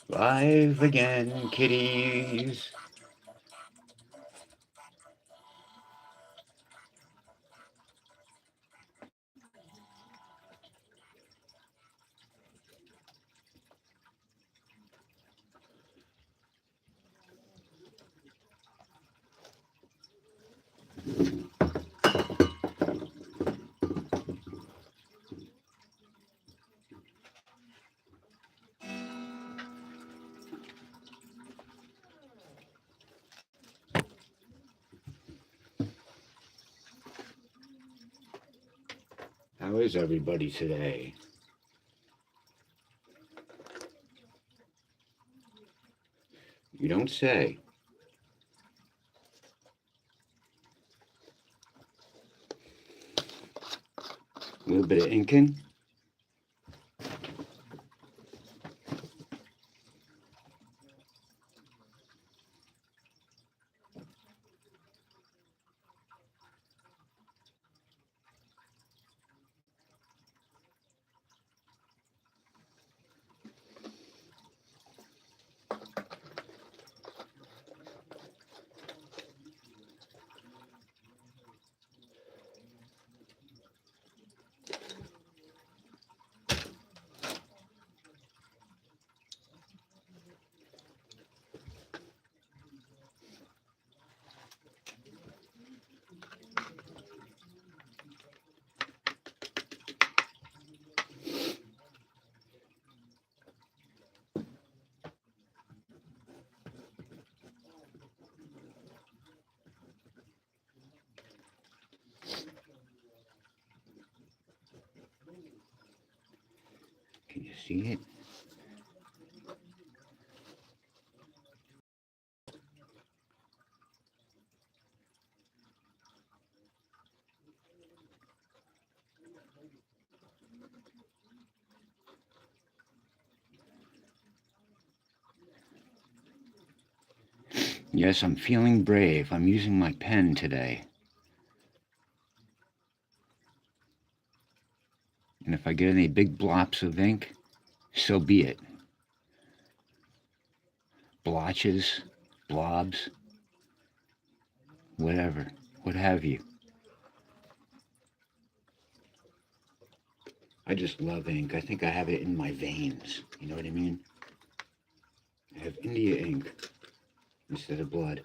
Live again, kitties. How is everybody today? You don't say. A little bit of inking. Can you see it? Yes, I'm feeling brave. I'm using my pen today. And if I get any big blops of ink, so be it. Blotches, blobs, whatever, what have you. I just love ink. I think I have it in my veins. You know what I mean? I have India ink instead of blood.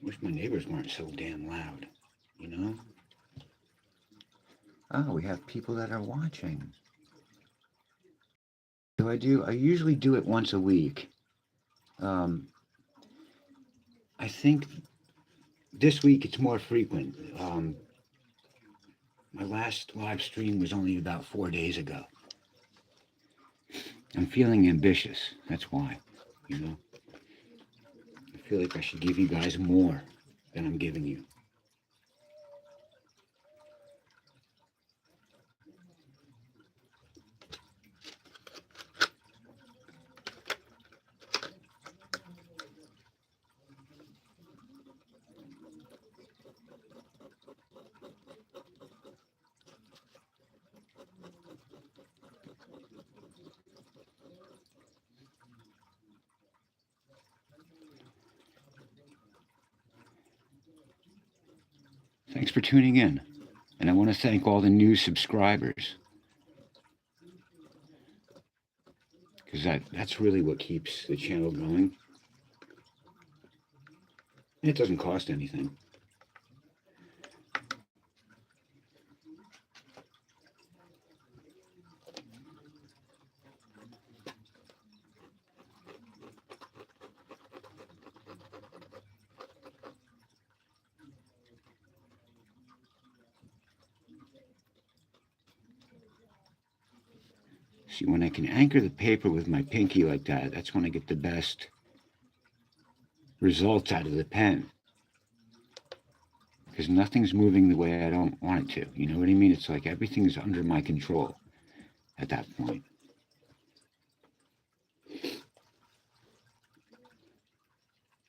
Wish my neighbors weren't so damn loud, you know? Oh, we have people that are watching. So I usually do it once a week. I think this week it's more frequent. My last live stream was only about 4 days ago. I'm feeling ambitious, that's why, you know? I feel like I should give you guys more than I'm giving you. Thanks for tuning in, and I want to to thank all the new subscribers, because that's really what keeps the channel going. And it doesn't cost anything. See, when I can anchor the paper with my pinky like that, that's when I get the best results out of the pen. Because nothing's moving the way I don't want it to. You know what I mean? It's like everything's under my control at that point.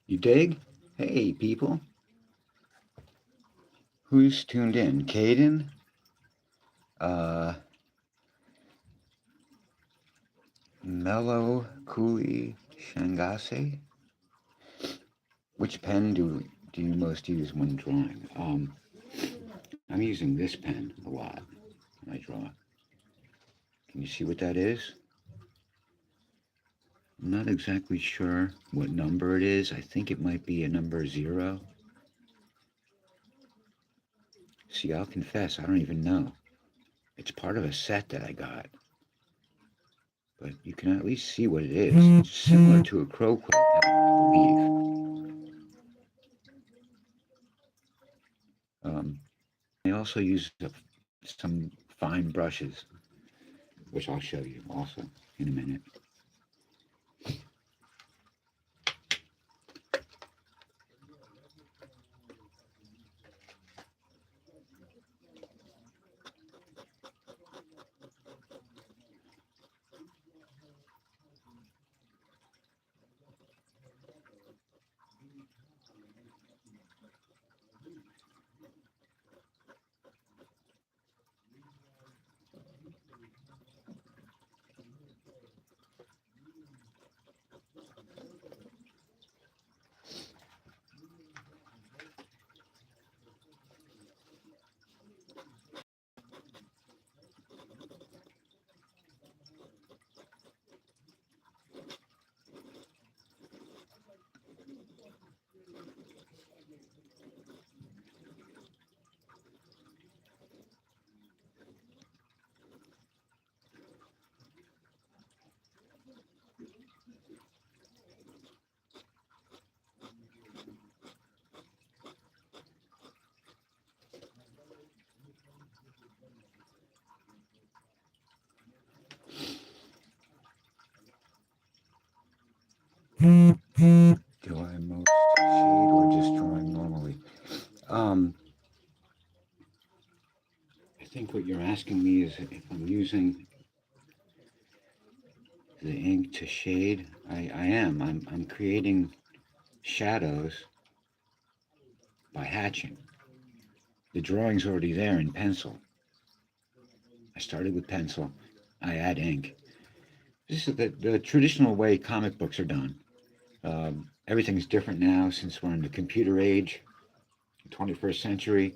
You dig? Hey, people. Who's tuned in? Caden? Mellow Cooley Shangase? Which pen do you most use when drawing? I'm using this pen a lot when I draw. Can you see what that is? I'm not exactly sure what number it is. I think it might be a number 0. See, I'll confess, I don't even know. It's part of a set that I got. But you can at least see what it is. It's similar to a crow quill pen, I believe. I also use some fine brushes, which I'll show you also in a minute. Do I most shade or just drawing normally? I think what you're asking me is if I'm using the ink to shade. I am. I'm creating shadows by hatching. The drawing's already there in pencil. I started with pencil. I add ink. This is the traditional way comic books are done. Everything's different now since we're in the computer age, 21st century.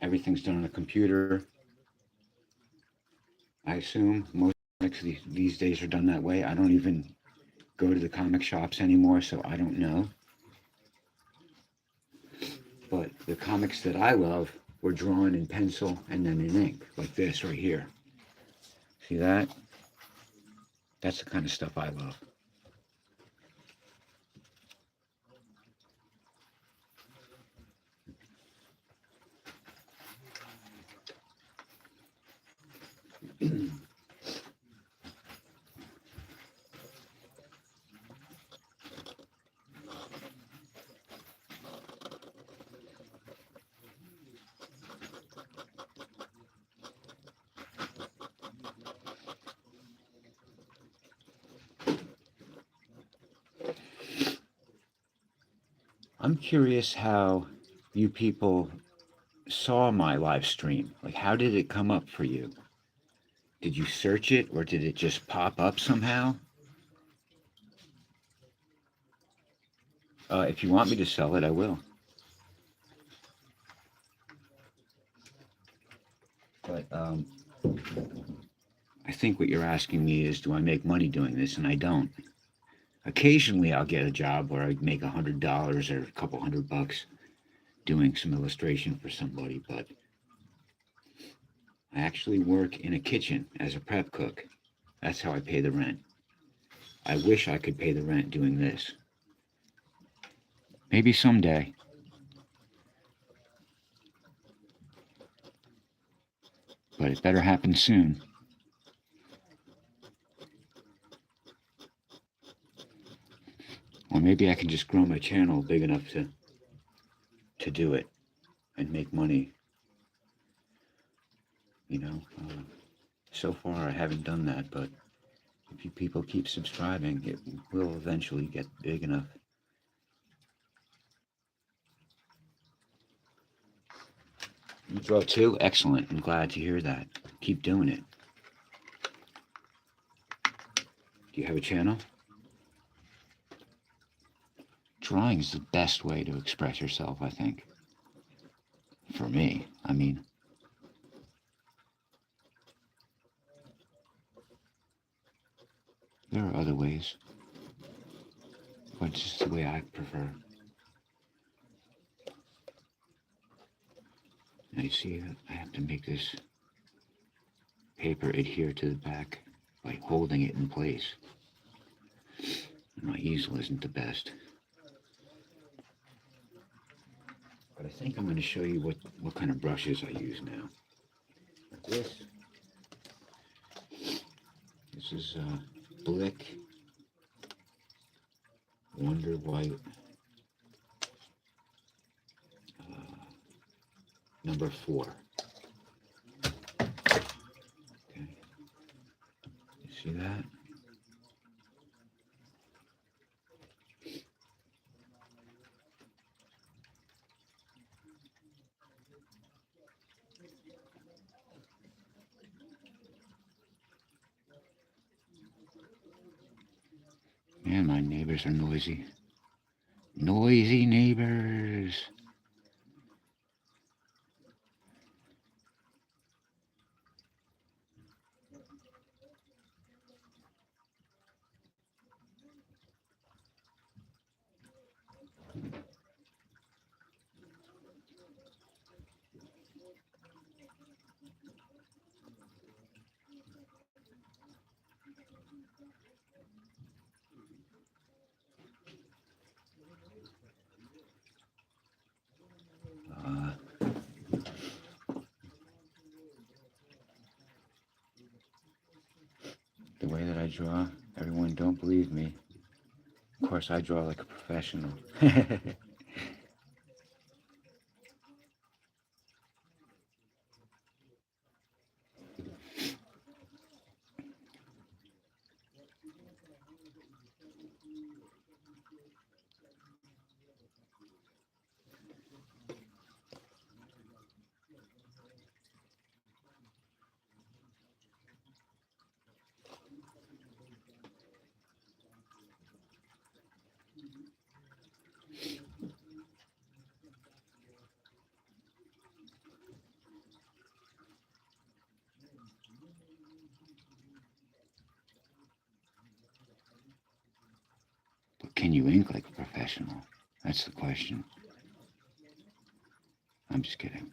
Everything's done on a computer. I assume most comics these days are done that way. I don't even go to the comic shops anymore, so I don't know. But the comics that I love were drawn in pencil and then in ink, like this right here. See that? That's the kind of stuff I love. I'm curious how you people saw my live stream. Like, how did it come up for you? Did you search it or did it just pop up somehow? If you want me to sell it, I will. But I think what you're asking me is, do I make money doing this? And I don't. Occasionally, I'll get a job where I make $100 or a couple $100 doing some illustration for somebody, but I actually work in a kitchen as a prep cook. That's how I pay the rent. I wish I could pay the rent doing this. Maybe someday. But it better happen soon. Or maybe I can just grow my channel big enough to do it and make money. You know, so far I haven't done that, but if you people keep subscribing, it will eventually get big enough. You draw too? Excellent. I'm glad to hear that. Keep doing it. Do you have a channel? Drawing is the best way to express yourself, I think. For me, I mean. There are other ways, but it's just the way I prefer. Now you see, I have to make this paper adhere to the back by holding it in place. My easel isn't the best. But I think I'm going to show you what kind of brushes I use now. This is Blick Wonder White number 4. Okay. You see that? Man, my neighbors are noisy. Noisy neighbors. The way that I draw, everyone don't believe me. Of course, I draw like a professional. But can you ink like a professional? That's the question. I'm just kidding.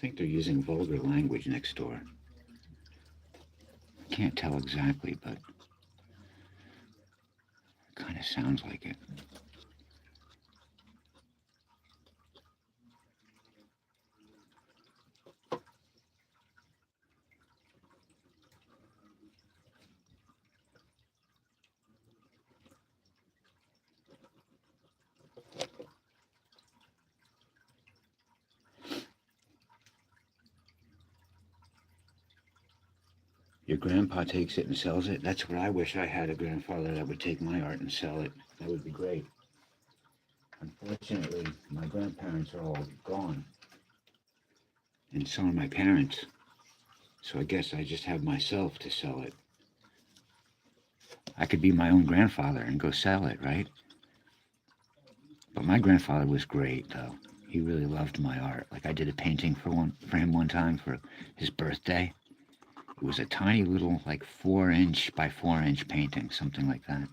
think they're using vulgar language next door. I can't tell exactly, but it kind of sounds like it. Your grandpa takes it and sells it? That's what I wish I had, a grandfather that would take my art and sell it. That would be great. Unfortunately, my grandparents are all gone. And so are my parents. So I guess I just have myself to sell it. I could be my own grandfather and go sell it, right? But my grandfather was great, though. He really loved my art. Like I did a painting for him one time for his birthday. It was a tiny little, like 4-inch by 4-inch painting, something like that,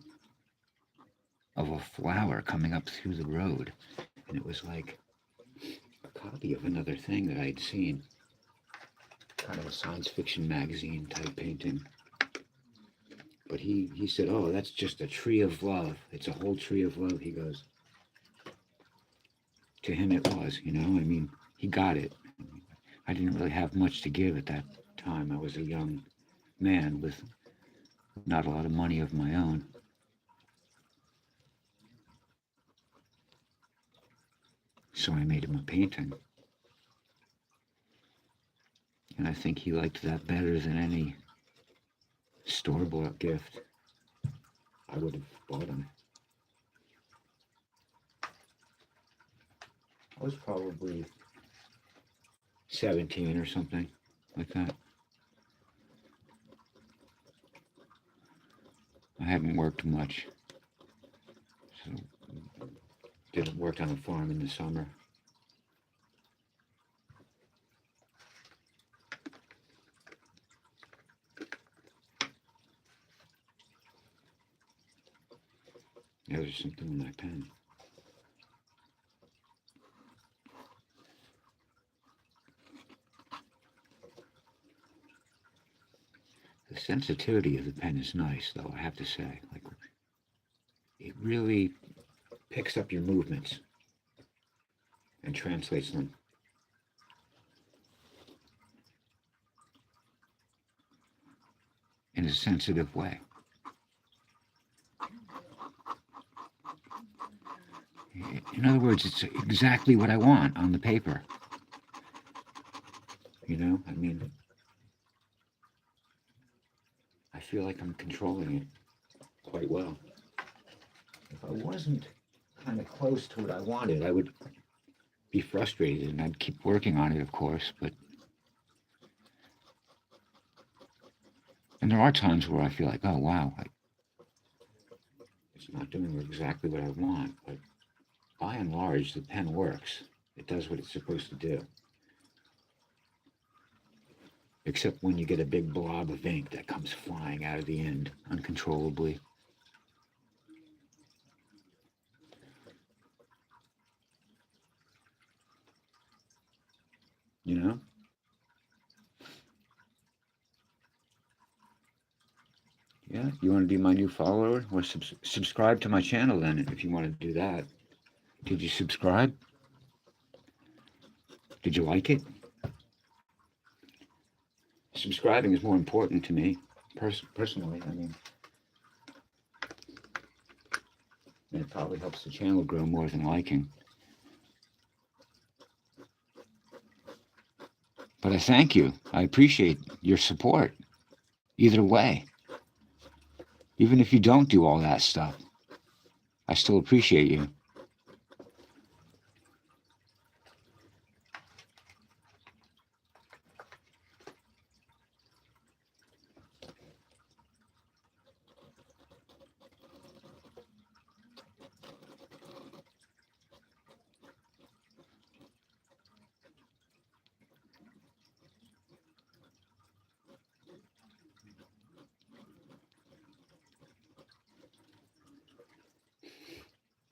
of a flower coming up through the road. And it was like a copy of another thing that I'd seen. Kind of a science fiction magazine type painting. But he said, oh, that's just a tree of love. It's a whole tree of love, he goes. To him it was, I mean, he got it. I didn't really have much to give at that time. I was a young man with not a lot of money of my own. So I made him a painting. And I think he liked that better than any store-bought gift I would have bought him. I was probably 17 or something like that. I hadn't worked much. So didn't work on a farm in the summer. Yeah, there's something in my pen. The sensitivity of the pen is nice, though, I have to say. Like, it really picks up your movements and translates them. In a sensitive way. In other words, it's exactly what I want on the paper. I mean, I feel like I'm controlling it quite well. If I wasn't kind of close to what I wanted, I would be frustrated and I'd keep working on it, of course, and there are times where I feel like, oh, wow, it's not doing exactly what I want, but by and large, the pen works. It does what it's supposed to do. Except when you get a big blob of ink that comes flying out of the end uncontrollably. You know? Yeah, you want to be my new follower? Or subscribe to my channel then, if you want to do that. Did you subscribe? Did you like it? Subscribing is more important to me, personally. I mean, and it probably helps the channel grow more than liking. But I thank you. I appreciate your support. Either way. Even if you don't do all that stuff, I still appreciate you.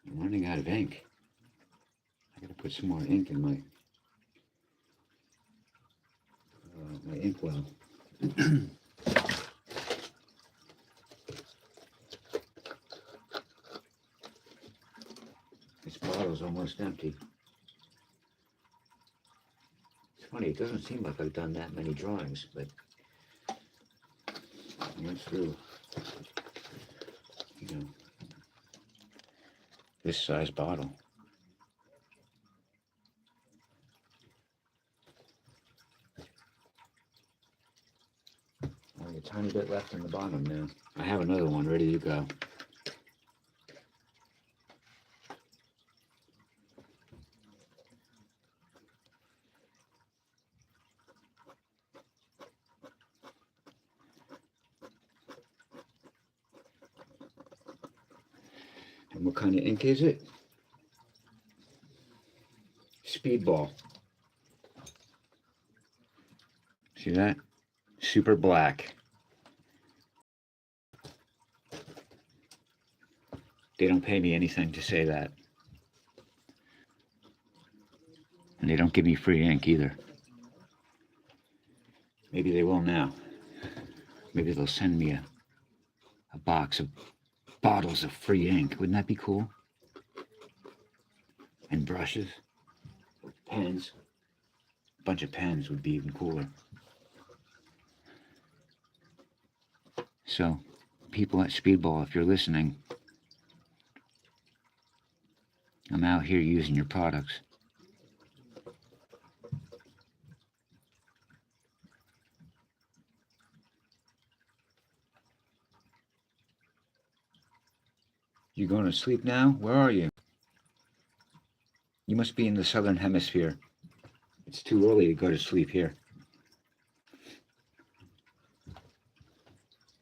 I'm running out of ink. I gotta put some more ink in my inkwell. This bottle's almost empty. It's funny, it doesn't seem like I've done that many drawings, but I went through, you know, this size bottle. Only a tiny bit left on the bottom now. I have another one ready to go. And what kind of ink is it? Speedball. See that? Super black. They don't pay me anything to say that. And they don't give me free ink either. Maybe they will now. Maybe they'll send me a box of bottles of free ink. Wouldn't that be cool? And brushes, pens. A bunch of pens would be even cooler. So, people at Speedball, if you're listening, I'm out here using your products. You going to sleep now? Where are you? You must be in the southern hemisphere. It's too early to go to sleep here.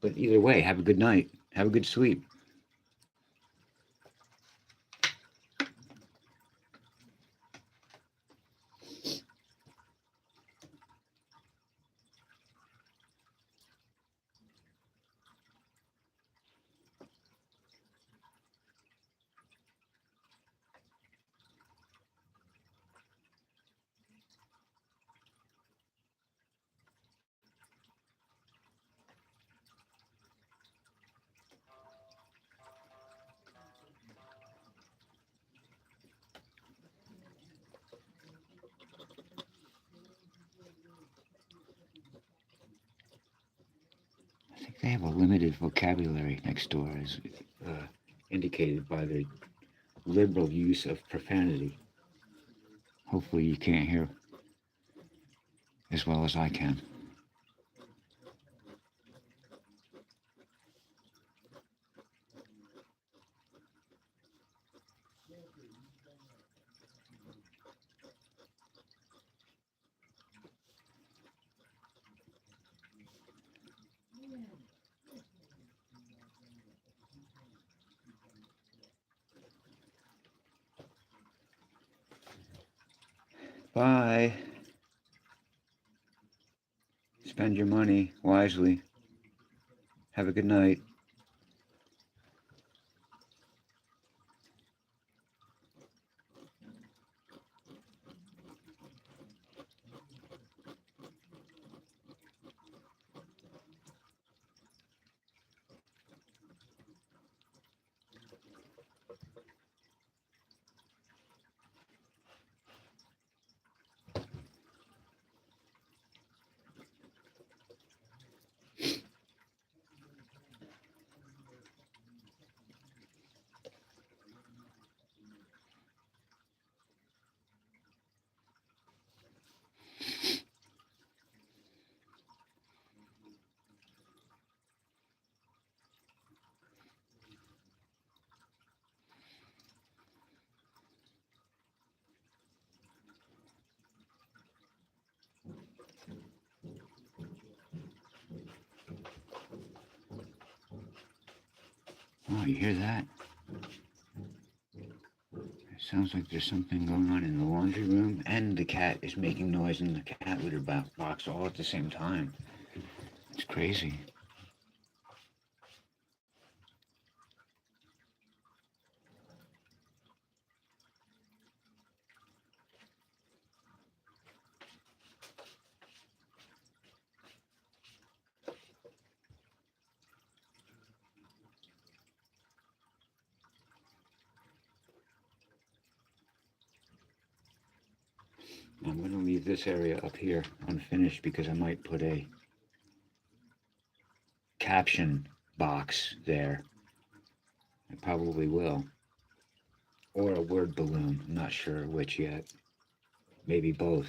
But either way, have a good night. Have a good sleep. I think they have a limited vocabulary next door, as indicated by the liberal use of profanity. Hopefully you can't hear as well as I can. Bye. Spend your money wisely. Have a good night. Oh, you hear that? It sounds like there's something going on in the laundry room, and the cat is making noise in the cat litter box all at the same time. It's crazy. I'm going to leave this area up here unfinished because I might put a caption box there. I probably will. Or a word balloon. I'm not sure which yet. Maybe both.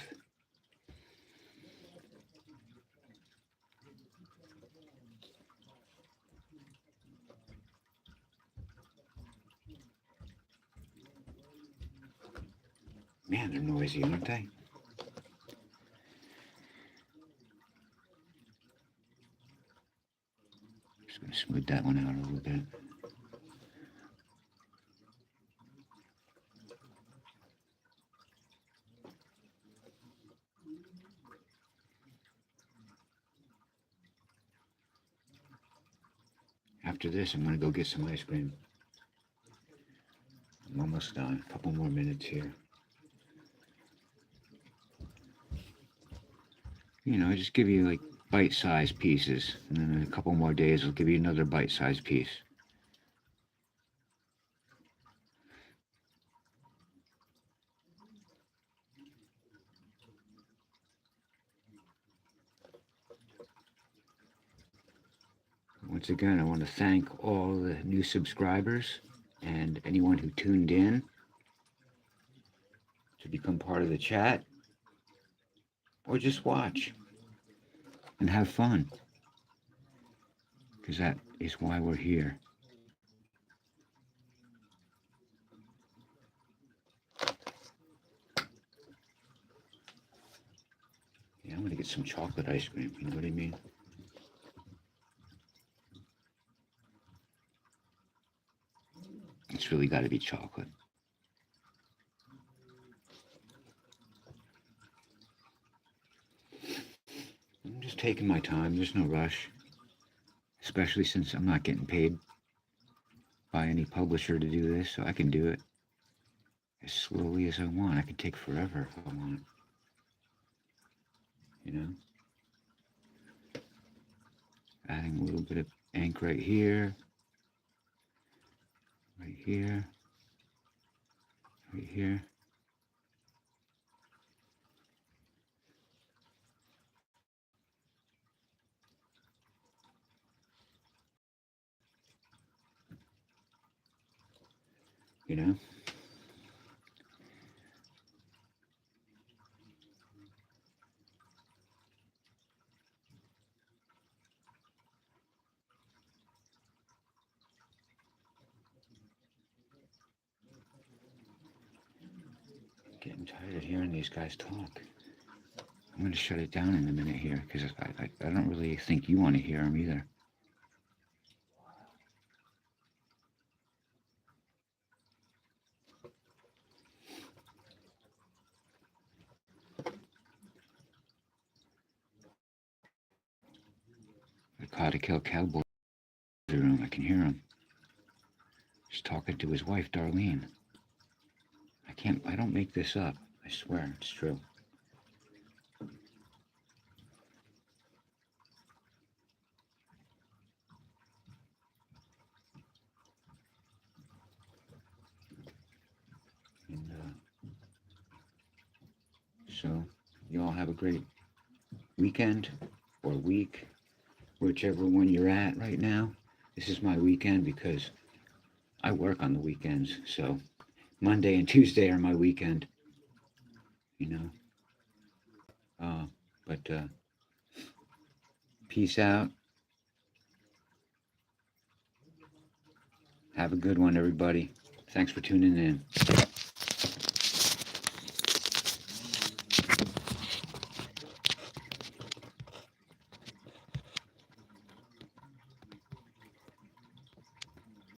Man, they're noisy, aren't they? Just going to smooth that one out a little bit. After this, I'm going to go get some ice cream. I'm almost done. A couple more minutes here. You know, I just give you like bite-sized pieces, and then in a couple more days I'll give you another bite-sized piece. Once again, I want to thank all the new subscribers and anyone who tuned in to become part of the chat or just watch and have fun, because that is why we're here. Yeah, I'm going to get some chocolate ice cream, you know what I mean? It's really got to be chocolate. I'm just taking my time. There's no rush. Especially since I'm not getting paid by any publisher to do this, so I can do it as slowly as I want. I can take forever if I want. You know? Adding a little bit of ink right here. Right here. Right here. You know? Getting tired of hearing these guys talk. I'm going to shut it down in a minute here because I don't really think you want to hear them either. I caught a kill cowboy in the room. I can hear him. He's talking to his wife, Darlene. I don't make this up. I swear, it's true. And, so, you all have a great weekend or week, whichever one you're at right now. This is my weekend because I work on the weekends, so Monday and Tuesday are my weekend, you know. But peace out. Have a good one, everybody. Thanks for tuning in.